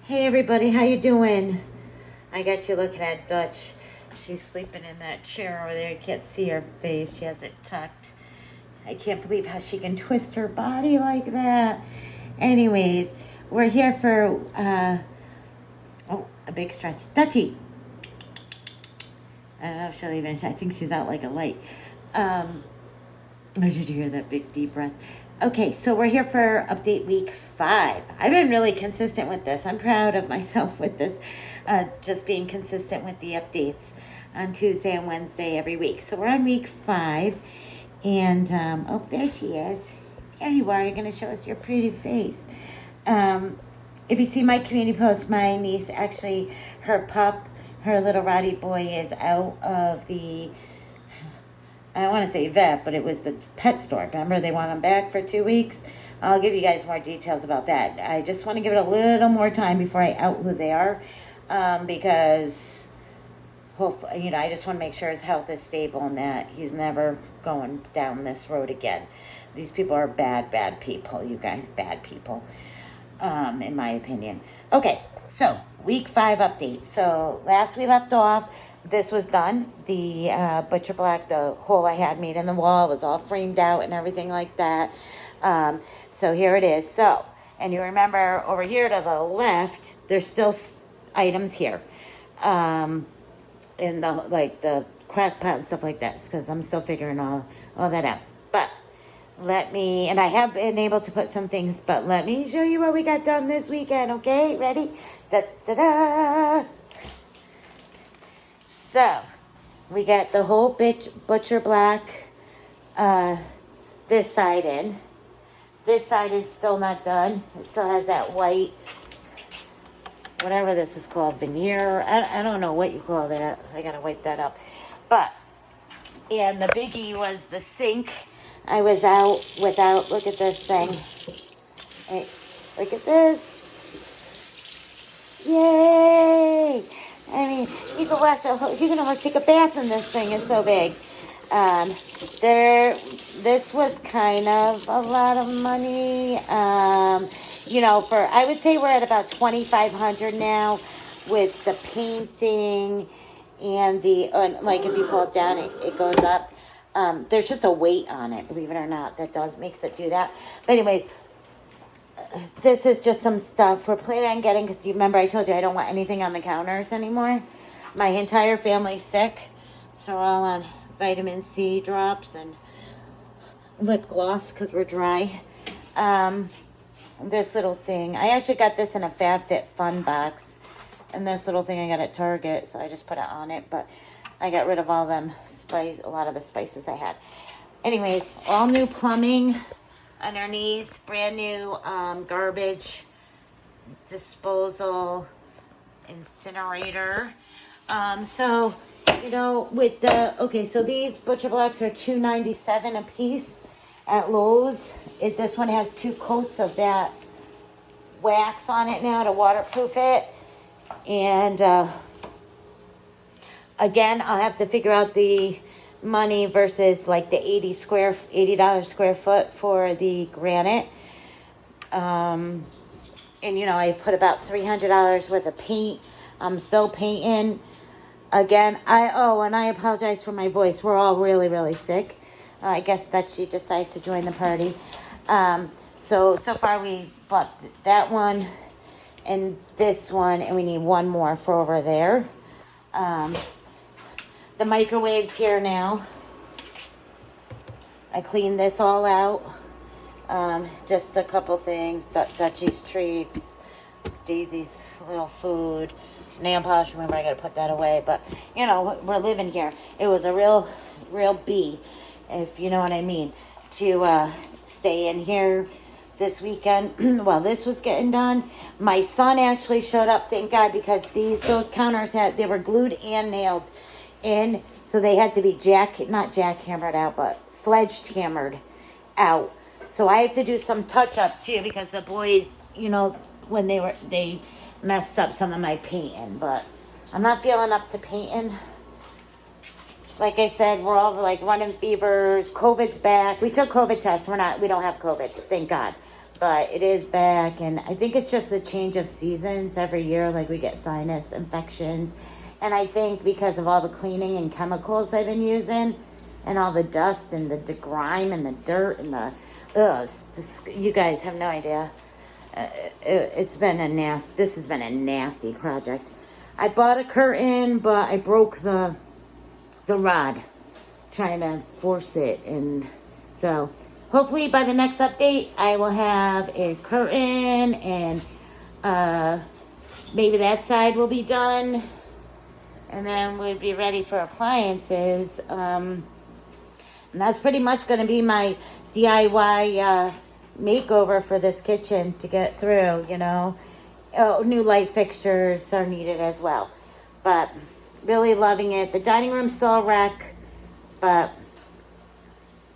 Hey everybody, how you doing? I got you looking at Dutch. She's sleeping in that chair over there. You can't see her face. She has it tucked. I can't believe how she can twist her body like that. Anyways, we're here for, a big stretch. Dutchie. I don't know if she'll even, I think she's out like a light. Oh, did you hear that big deep breath? Okay, so we're here for update week 5. I've been really consistent with this. I'm proud of myself with this, just being consistent with the updates on Tuesday and Wednesday every week. So we're on week 5, and oh, there she is. There you are. You're going to show us your pretty face. If you see my community post, my niece, actually, her pup, her little Rottie boy is out of the, I don't want to say vet, but it was the pet store. Remember, they want them back for 2 weeks. I'll give you guys more details about that. I just want to give it a little more time before I out who they are, because hopefully, I just want to make sure his health is stable and that he's never going down this road again. These people are bad people, you guys, bad people, in my opinion. Okay, so week 5 update. So last we left off, this was done. The butcher block, the hole I had made in the wall was all framed out and everything like that. So here it is. So, and you remember over here to the left, there's still items here. In the crack pot and stuff like that, because I'm still figuring all that out. But and I have been able to put some things, but let me show you what we got done this weekend, okay? Ready? Da-da-da! So, we got the whole butcher block, this side in. This side is still not done. It still has that white, whatever this is called, veneer. I don't know what you call that. I gotta wipe that up. But, and the biggie was the sink. I was out without, look at this thing. Hey, look at this. Yay! I mean, you can almost take a bath in this thing. It's so big. This was kind of a lot of money. I would say we're at about $2,500 now with the painting and like if you pull it down, it goes up. There's just a weight on it, believe it or not, that makes it do that. But anyways, this is just some stuff we're planning on getting, because you remember I told you I don't want anything on the counters anymore. My entire family's sick, so we're all on vitamin C drops and lip gloss because we're dry. This little thing, I actually got this in a FabFitFun box, and this little thing I got at Target, so I just put it on it, but I got rid of a lot of the spices I had. Anyways, all new plumbing underneath, brand new garbage disposal incinerator. So these butcher blocks are $2.97 a piece at Lowe's. This one has 2 coats of that wax on it now to waterproof it. And again, I'll have to figure out the money versus like the $80 square foot for the granite. And I put about $300 worth of paint. I'm still painting. Again, and I apologize for my voice. We're all really, really sick. I guess that she decided to join the party. So far we bought that one and this one, and we need one more for over there. The microwave's here now. I cleaned this all out. Just a couple things. Dutchie's treats, Daisy's little food, nail polish. Remember, I got to put that away. But, we're living here. It was a real B, if you know what I mean, to stay in here this weekend while this was getting done. My son actually showed up, thank God, because those counters they were glued and nailed in, so they had to be not jackhammered out, but sledgehammered out. So I have to do some touch up too, because the boys, when they messed up some of my painting, but I'm not feeling up to painting. Like I said, we're all like running fevers. COVID's back. We took COVID tests. We don't have COVID, thank God. but it is back, and I think it's just the change of seasons every year. Like, we get sinus infections, and I think because of all the cleaning and chemicals I've been using, and all the dust and the grime and the dirt and the you guys have no idea. It's been this has been a nasty project. I bought a curtain, but I broke the rod trying to force it, and so hopefully by the next update I will have a curtain, and maybe that side will be done, and then we'll be ready for appliances. And that's pretty much going to be my DIY makeover for this kitchen to get through, you know. Oh, new light fixtures are needed as well, but really loving it. The dining room's still a wreck, but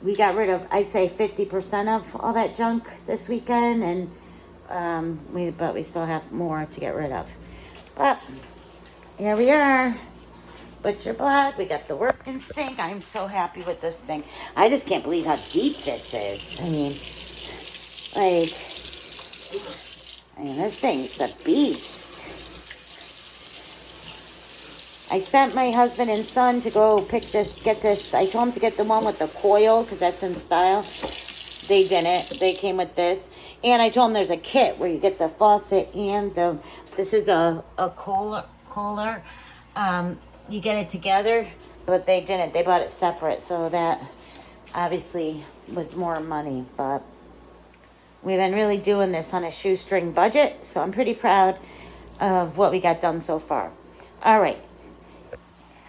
we got rid of, I'd say, 50% of all that junk this weekend, and we still have more to get rid of. But here we are. Butcher block. We got the working sink. I'm so happy with this thing. I just can't believe how deep this is. I mean, this thing's a beast. I sent my husband and son to go get this. I told them to get the one with the coil because that's in style. They didn't. They came with this. And I told them there's a kit where you get the faucet and this is a cooler. You get it together, but they didn't. They bought it separate, so that obviously was more money. But we've been really doing this on a shoestring budget, so I'm pretty proud of what we got done so far. All right.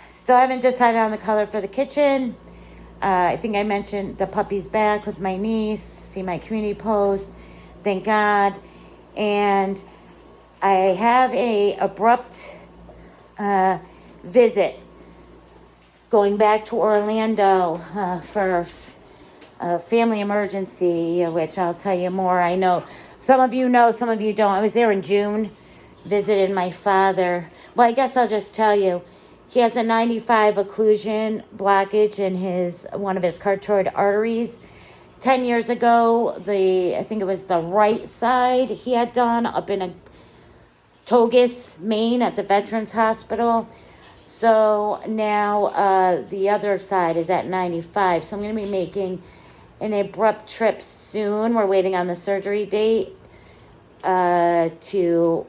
Still haven't decided on the color for the kitchen. I think I mentioned the puppy's back with my niece. See my community post. Thank God. And I have a abrupt visit going back to Orlando for a family emergency, which I'll tell you more. I know, some of you don't. I was there in June, visited my father. Well, I guess I'll just tell you, he has a 95 occlusion blockage in one of his carotid arteries. 10 years ago, I think it was the right side he had done up in Togus, Maine, at the Veterans Hospital. So now the other side is at 95. So I'm going to be making an abrupt trip soon. We're waiting on the surgery date back to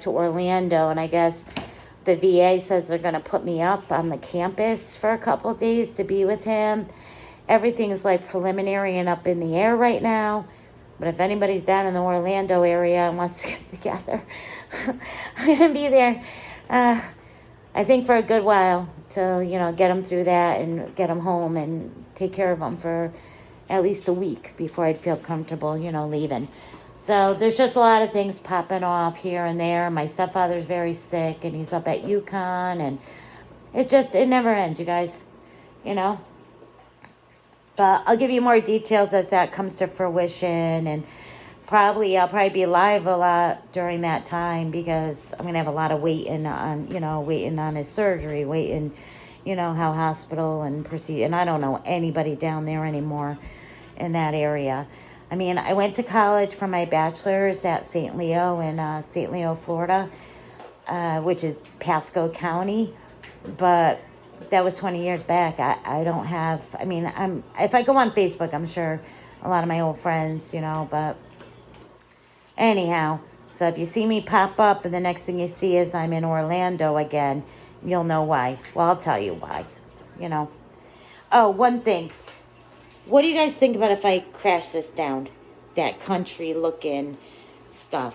Orlando. And I guess the VA says they're going to put me up on the campus for a couple days to be with him. Everything is like preliminary and up in the air right now. But if anybody's down in the Orlando area and wants to get together, I'm going to be there. I think for a good while to, get them through that and get them home and take care of them for at least a week before I'd feel comfortable, leaving. So there's just a lot of things popping off here and there. My stepfather's very sick and he's up at UConn, and it never ends, you guys, But I'll give you more details as that comes to fruition, and I'll probably be live a lot during that time because I'm going to have a lot of waiting on his surgery, how hospital and procedure, and I don't know anybody down there anymore in that area. I mean, I went to college for my bachelor's at St. Leo in St. Leo, Florida, which is Pasco County, but that was 20 years back. I don't have, if I go on Facebook, I'm sure a lot of my old friends, but anyhow, so if you see me pop up and the next thing you see is I'm in Orlando again, you'll know why. Well, I'll tell you why, Oh, one thing. What do you guys think about if I crash this down? That country looking stuff.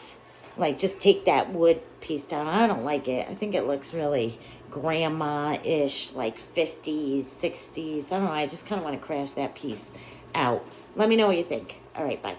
Like, just take that wood piece down. I don't like it. I think it looks really grandma-ish, like 50s, 60s. I don't know. I just kind of want to crash that piece out. Let me know what you think. All right, bye.